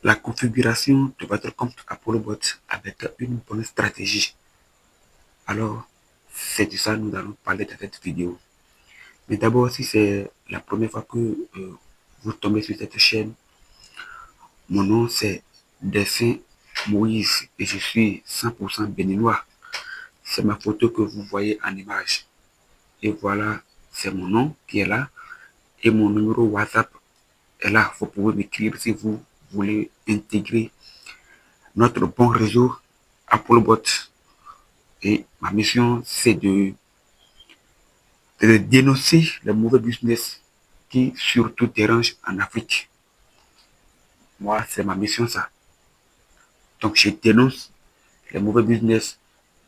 la configuration de votre compte ApolloBot avec une bonne stratégie. Alors, c'est de ça que nous allons parler dans cette vidéo. Mais d'abord, si c'est la première fois que vous tombez sur cette chaîne, mon nom c'est Dessin Moïse et je suis 100% béninois. C'est ma photo que vous voyez en image. Et voilà, c'est mon nom qui est là et mon numéro WhatsApp est là. Vous pouvez m'écrire si vous voulez intégrer notre bon réseau ApolloBot. Et ma mission, c'est de dénoncer les mauvais business qui surtout dérangent en Afrique. Moi, c'est ma mission, ça. Donc, je dénonce les mauvais business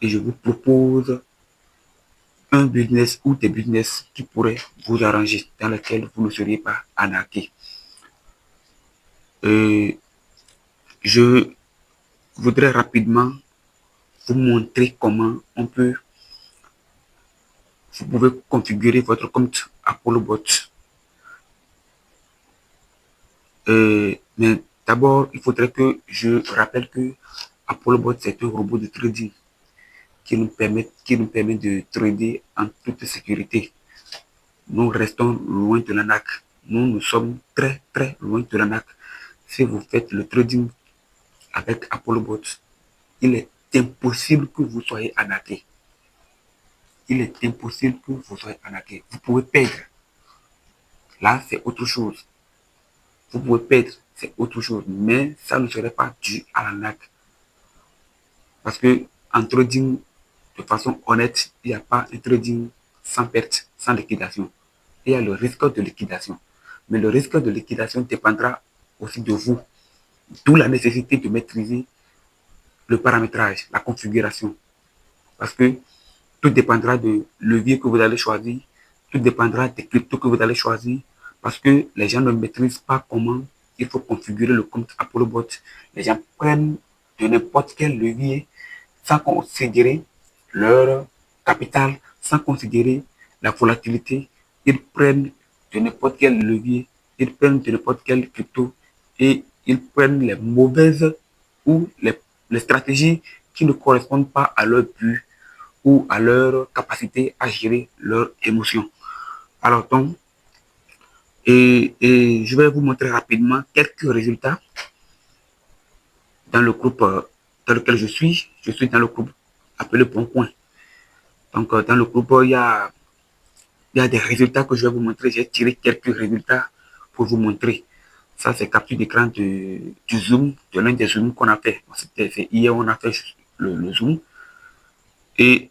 et je vous propose un business ou des business qui pourraient vous arranger, dans lesquels vous ne seriez pas arnaqué. Je voudrais rapidement vous montrer comment vous pouvez configurer votre compte ApolloBot. Mais d'abord, il faudrait que je rappelle que ApolloBot, c'est un robot de trading qui nous permet de trader en toute sécurité. Nous restons loin de l'arnaque. Nous sommes très, très loin de l'arnaque. Si vous faites le trading avec ApolloBot, il est impossible que vous soyez arnaqué. Il est impossible que vous soyez arnaqué. Vous pouvez perdre. Là, c'est autre chose. Vous pouvez perdre, c'est autre chose. Mais ça ne serait pas dû à l'arnaque. Parce que en trading, de façon honnête, il n'y a pas un trading sans perte, sans liquidation. Il y a le risque de liquidation. Mais le risque de liquidation dépendra aussi de vous. D'où la nécessité de maîtriser le paramétrage, la configuration. Parce que tout dépendra de levier que vous allez choisir, tout dépendra des cryptos que vous allez choisir, parce que les gens ne maîtrisent pas comment il faut configurer le compte ApolloBot. Les gens prennent de n'importe quel levier sans considérer leur capital, sans considérer la volatilité. Ils prennent de n'importe quel levier, ils prennent de n'importe quel crypto et ils prennent les mauvaises ou les stratégies qui ne correspondent pas à leur but ou à leur capacité à gérer leurs émotions. Alors donc, et je vais vous montrer rapidement quelques résultats dans le groupe dans lequel je suis. Je suis dans le groupe appelé Bon Coin. Donc, dans le groupe, il y a des résultats que je vais vous montrer. J'ai tiré quelques résultats pour vous montrer. Ça, c'est capture d'écran du Zoom, de l'un des Zooms qu'on a fait. C'est hier, on a fait le Zoom. Et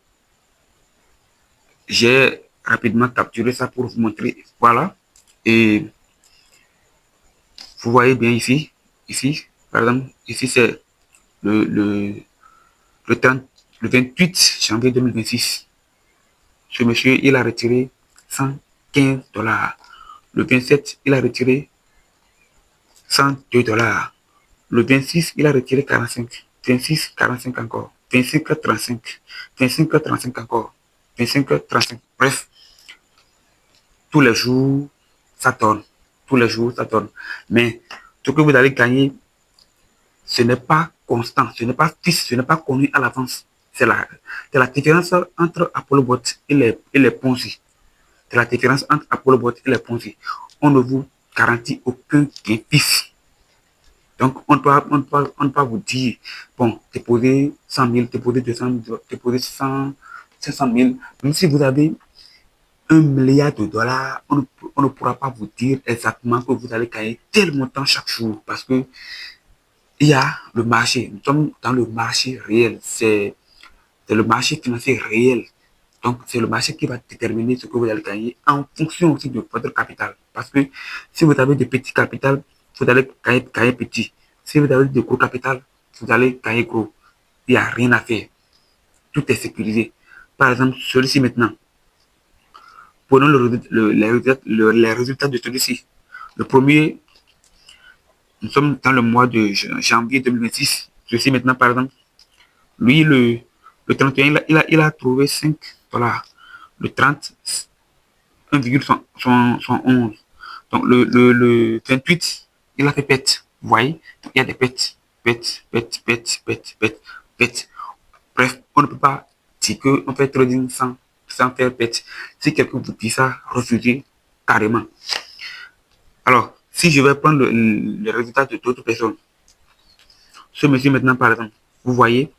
j'ai rapidement capturé ça pour vous montrer. Voilà. Et vous voyez bien ici, par exemple, ici c'est le, le, le, 30, le 28 janvier 2026. Ce monsieur, il a retiré 115 $. Le 27, il a retiré 102 $. Le 26, il a retiré 45. 26, 45 encore. 25, 35. 25, 35 encore. 25, 35. Bref, tous les jours, ça tourne. Tous les jours, ça tourne. Mais ce que vous allez gagner, ce n'est pas constant, ce n'est pas fixe, ce n'est pas connu à l'avance. C'est la différence entre ApolloBot et les Ponzi. C'est la différence entre ApolloBot et les Ponzi. On ne vous garantit aucun gain fixe. Donc, on ne peut pas vous dire, bon, déposez 100 000, déposez 200 000, déposez 100, 500 000. Même si vous avez 1 milliard de $, on ne pourra pas vous dire exactement que vous allez gagner tel montant chaque jour parce que il y a le marché. Nous sommes dans le marché réel. C'est le marché financier réel. Donc, c'est le marché qui va déterminer ce que vous allez gagner en fonction aussi de votre capital. Parce que si vous avez de petits capital, vous allez gagner petit. Si vous avez de gros capital, vous allez gagner gros. Il n'y a rien à faire. Tout est sécurisé. Par exemple, celui-ci maintenant. Prenons les résultats de celui-ci. Le premier, nous sommes dans le mois de janvier 2026. Ceci maintenant, par exemple, lui, le 31, il a trouvé 5 $. Le 30, 1,11. Donc, le 28, il a fait pète. Vous voyez, il y a des pertes, pertes, pertes, pertes, pertes, pertes, pertes. Bref, on ne peut pas dire qu'on fait trading sans faire perte. Si quelqu'un vous dit ça, refusez carrément. Alors, si je vais prendre le résultat de d'autres personnes, ce monsieur maintenant, par exemple, vous voyez,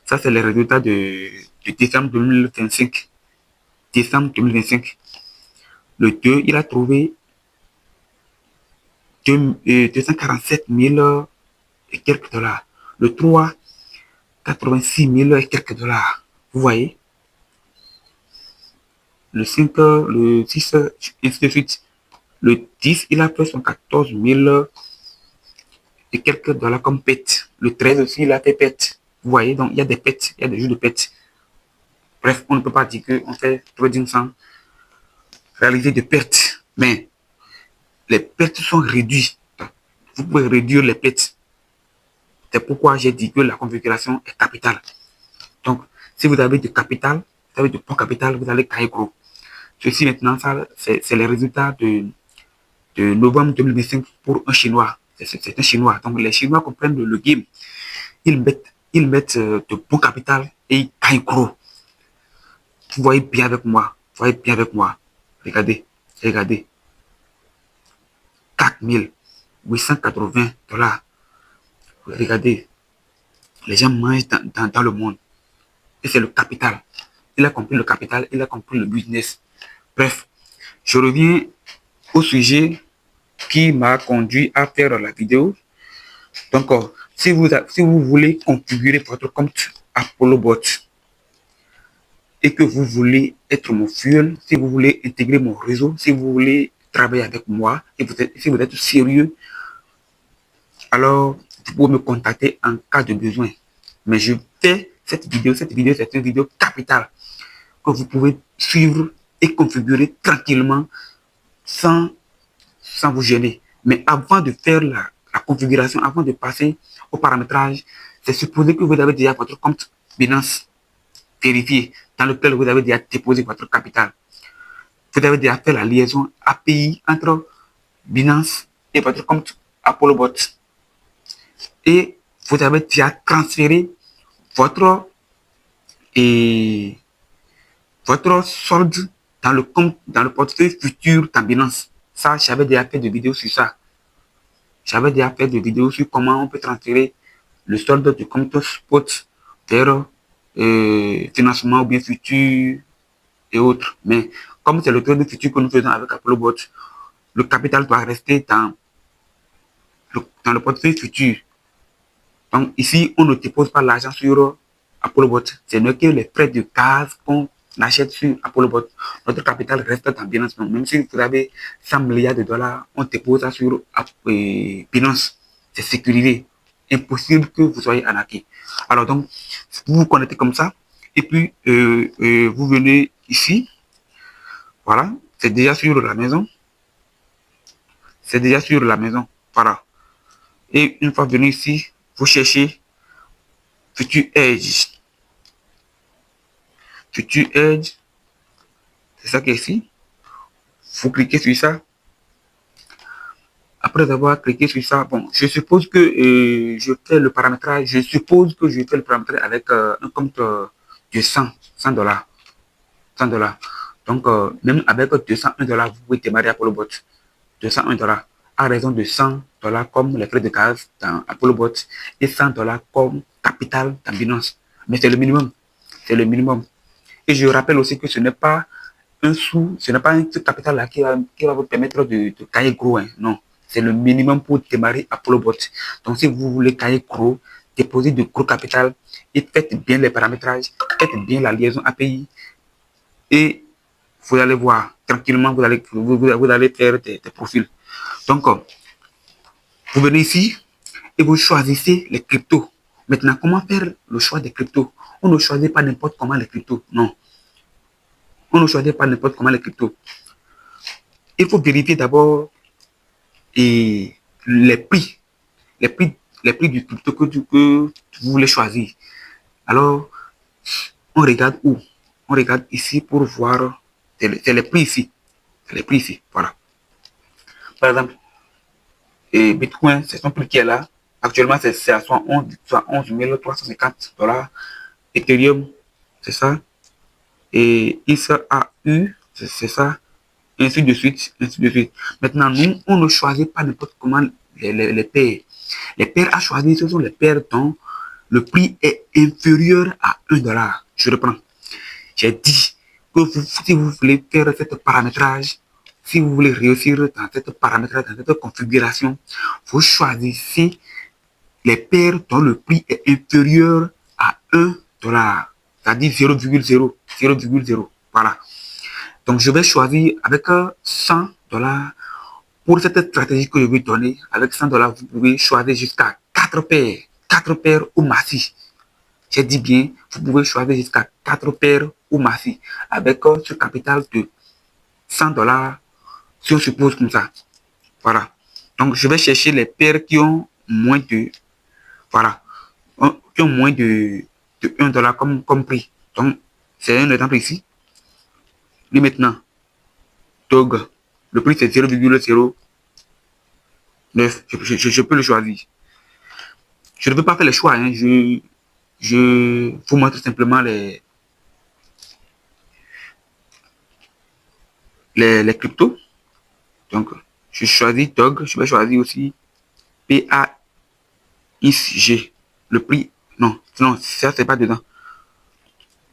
ça c'est le résultat de décembre 2025. Décembre 2025. Le 2, il a trouvé 247 000 et quelques dollars. Le 3, 86 000 et quelques dollars. Vous voyez? Le 5, le 6, ainsi de suite. Le 10, il a fait 114 000 et quelques dollars comme pète. Le 13 aussi, il a fait pète. Vous voyez? Donc, il y a des pètes, il y a des jours de pète. Bref, on ne peut pas dire qu'on fait trading sans réaliser des pertes. Mais les pertes sont réduites. Vous pouvez réduire les pertes. C'est pourquoi j'ai dit que la configuration est capitale. Donc, si vous avez du capital, vous avez du bon capital, vous allez gagner gros. Ceci maintenant, ça, c'est les résultats de novembre 2025 pour un Chinois. C'est un Chinois. Donc, les Chinois comprennent le game. Ils mettent de bon capital et ils gagnent gros. Vous voyez bien avec moi. Vous voyez bien avec moi. Regardez, regardez. 4 880 dollars. Regardez, les gens mangent dans le monde. Et c'est le capital. Il a compris le capital, il a compris le business. Bref, je reviens au sujet qui m'a conduit à faire la vidéo. Donc, si vous voulez configurer votre compte ApolloBot et que vous voulez être mon fuel, si vous voulez intégrer mon réseau, si vous voulez travailler avec moi, et si vous êtes sérieux, alors vous pouvez me contacter en cas de besoin. Mais je fais cette vidéo c'est une vidéo capitale que vous pouvez suivre et configurer tranquillement sans vous gêner. Mais avant de faire la configuration, avant de passer au paramétrage, c'est supposé que vous avez déjà votre compte Binance vérifié dans lequel vous avez déjà déposé votre capital. Vous avez déjà fait la liaison API entre Binance et votre compte ApolloBot. Et vous avez déjà transféré votre, et, votre solde dans le portefeuille futur dans Binance. Ça, j'avais déjà fait des vidéos sur ça. J'avais déjà fait des vidéos sur comment on peut transférer le solde du compte spot vers financement ou bien futur et autres. Mais comme c'est le trade futur que nous faisons avec ApolloBot, le capital doit rester dans le portefeuille futur. Donc ici, on ne dépose pas l'argent sur ApolloBot. Ce n'est que les frais de gaz qu'on achète sur ApolloBot. Notre capital reste dans Binance. Donc, même si vous avez 100 milliards de dollars, on dépose ça sur Binance. C'est sécurisé. Impossible que vous soyez arnaqué. Alors donc, vous vous connectez comme ça. Et puis, vous venez ici. Voilà. C'est déjà sur la maison. C'est déjà sur la maison. Voilà. Et une fois venu ici, vous cherchez Future Edge. Future Edge. C'est ça qui est ici. Vous cliquez sur ça. Après avoir cliqué sur ça, bon, je suppose que je fais le paramétrage. Je suppose que je fais le paramétrage avec un compte de 100 dollars. 100 dollars. Donc, même avec 201 dollars, vous pouvez démarrer ApolloBot. 201 dollars. À raison de 100 dollars comme les frais de gaz dans ApolloBot et 100 dollars comme capital dans Binance. Mais c'est le minimum. C'est le minimum. Et je rappelle aussi que ce n'est pas un sou, ce n'est pas un capital-là qui va vous permettre de gagner gros. Hein. Non, c'est le minimum pour démarrer ApolloBot. Donc, si vous voulez gagner gros, déposez de gros capital et faites bien les paramétrages, faites bien la liaison API et vous allez voir tranquillement, vous allez faire des profils. Donc, vous venez ici et vous choisissez les cryptos. Maintenant, comment faire le choix des cryptos? On ne choisit pas n'importe comment les cryptos. Non. On ne choisit pas n'importe comment les cryptos. Il faut vérifier d'abord les prix. Les prix, les prix du crypto que vous voulez choisir. Alors, on regarde où? On regarde ici pour voir. C'est les prix ici. C'est les prix ici. Voilà. Par exemple, Et Bitcoin, c'est son prix qui est là. Actuellement, c'est à 111 350 $. Ethereum, c'est ça. Et ISAU, c'est ça. Ainsi de suite, ainsi de suite. Maintenant, nous, on ne choisit pas n'importe comment les paires. Les paires à choisir, ce sont les paires dont le prix est inférieur à 1 $. Je reprends. J'ai dit que si vous voulez faire ce paramétrage, si vous voulez réussir dans cette paramétrage, dans cette configuration, vous choisissez les paires dont le prix est inférieur à 1 $. C'est-à-dire 0,0. Voilà. Donc, je vais choisir avec 100 $ pour cette stratégie que je vais donner. Avec 100 $, vous pouvez choisir jusqu'à 4 paires. 4 paires au maxi. J'ai dit bien, vous pouvez choisir jusqu'à 4 paires au maxi. Avec ce capital de 100 $, si on suppose comme ça. Voilà. Donc, je vais chercher les paires qui ont moins de, voilà, qui ont moins de 1 $ comme prix. Donc, c'est un exemple ici. Et maintenant, TOG, le prix c'est 0,09. Je peux le choisir. Je ne veux pas faire les choix. Hein. Je vous montre simplement les cryptos. Donc, je choisis TOG. Je vais choisir aussi PAISG. Le prix, non, ça c'est pas dedans.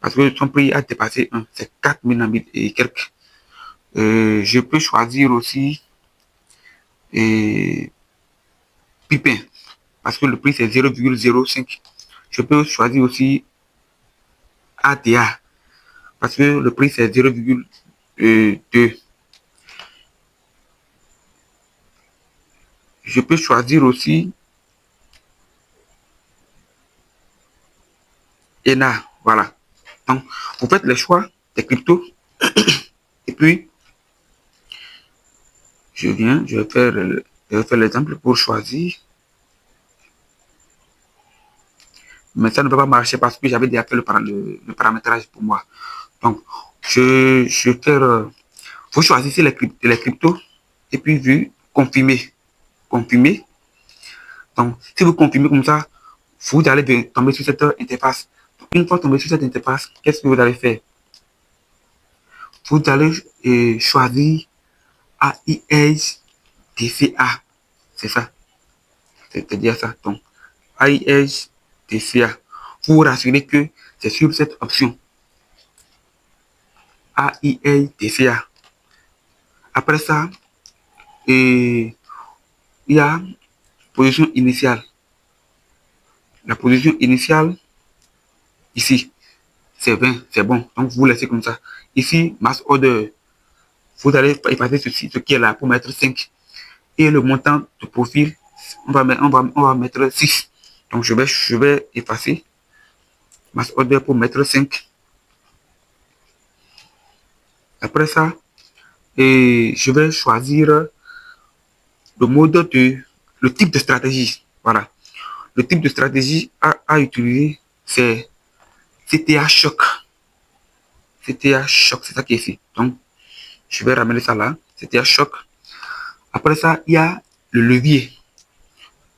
Parce que son prix a dépassé 1. C'est 4000 et quelques. Je peux choisir aussi Pipin. Parce que le prix c'est 0,05. Je peux choisir aussi ATA. Parce que le prix c'est 0,2. Je peux choisir aussi ENA. Voilà. Donc, vous faites les choix des cryptos. Et puis, je vais faire l'exemple pour choisir. Mais ça ne va pas marcher parce que j'avais déjà fait le paramétrage pour moi. Donc, je vais faire. Vous choisissez les cryptos et puis vous confirmez. Confirmer. Donc, si vous confirmez comme ça, vous allez tomber sur cette interface. Une fois tombé sur cette interface, qu'est-ce que vous allez faire? Vous allez choisir AIS DCA. C'est ça. C'est-à-dire ça. Donc, AIS DCA. Vous vous rassurez que c'est sur cette option. AIS DCA. Après ça, il y a position initiale. La position initiale, ici, c'est 20, c'est bon. Donc, vous laissez comme ça. Ici, mass order. Vous allez effacer ceci, ce qui est là pour mettre 5. Et le montant de profil, on va mettre 6. Donc, je vais effacer mass order pour mettre 5. Après ça, et je vais choisir le mode le type de stratégie. Voilà. Le type de stratégie à utiliser, c'est CTA choc. CTA choc, c'est ça qui est ici. Donc, je vais ramener ça là. CTA choc. Après ça, il y a le levier.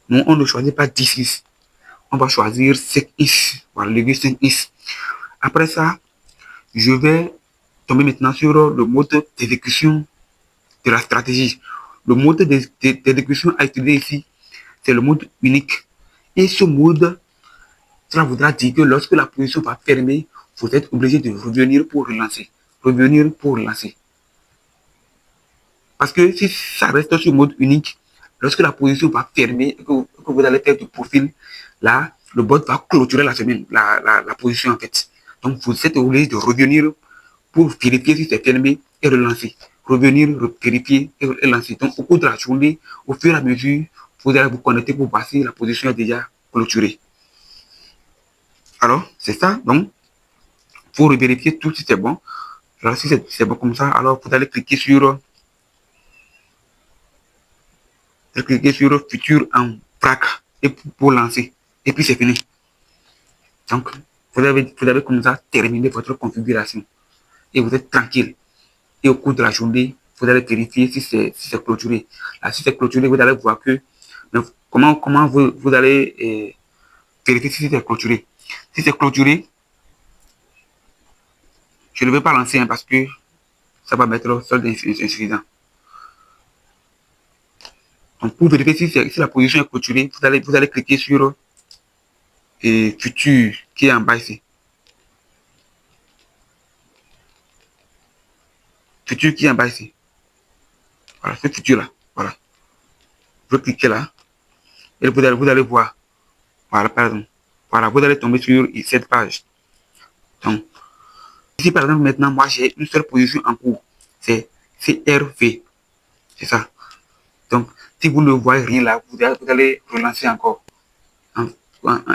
Non, on ne choisit pas 10. On va choisir 5 Voilà, le levier 5 Après ça, je vais tomber maintenant sur le mode d'exécution de la stratégie. Le mode d'exécution à utiliser ici, c'est le mode unique. Et ce mode, cela voudra dire que lorsque la position va fermer, vous êtes obligé de revenir pour relancer. Revenir pour relancer. Parce que si ça reste sur mode unique, lorsque la position va fermer et que vous allez faire du profil, là, le bot va clôturer la semaine, la position en fait. Donc, vous êtes obligé de revenir pour vérifier si c'est fermé et relancer. Revenir, vérifier et relancer. Donc, au cours de la journée, au fur et à mesure, vous allez vous connecter pour passer, la position est déjà clôturée. Alors, c'est ça. Donc, pour vérifier tout si c'est bon. Alors, si c'est bon comme ça, alors vous allez cliquer sur futur en frac et pour lancer. Et puis c'est fini. Donc, vous avez comme ça terminé votre configuration. Et vous êtes tranquille. Et au cours de la journée, vous allez vérifier si c'est clôturé. Là, si c'est clôturé, vous allez voir que Mais comment vous allez vérifier si c'est clôturé? Si c'est clôturé, je ne vais pas lancer parce que ça va mettre solde insuffisant. Donc, pour vérifier si la position est clôturée, vous allez cliquer sur futur qui est en bas ici. Futur qui est en bas ici. Voilà, ce futur là. Voilà. Vous cliquez là et vous allez voir. Voilà, pardon. Voilà, vous allez tomber sur cette page. Donc, ici par exemple, maintenant, moi j'ai une seule position en cours. C'est CRV. C'est ça. Donc, si vous ne voyez rien là, vous allez relancer encore.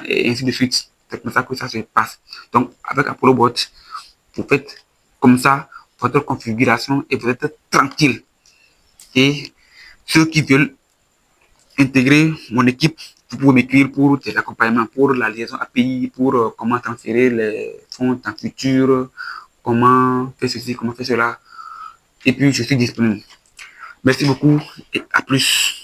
Et ainsi de suite. C'est comme ça que ça se passe. Donc, avec ApolloBot, vous faites comme ça votre configuration et vous êtes tranquille. Et ceux qui veulent intégrer mon équipe, vous pouvez m'écrire pour des accompagnements, pour la liaison API, pour comment transférer les fonds en futur, comment faire ceci, comment faire cela. Et puis, je suis disponible. Merci beaucoup et à plus.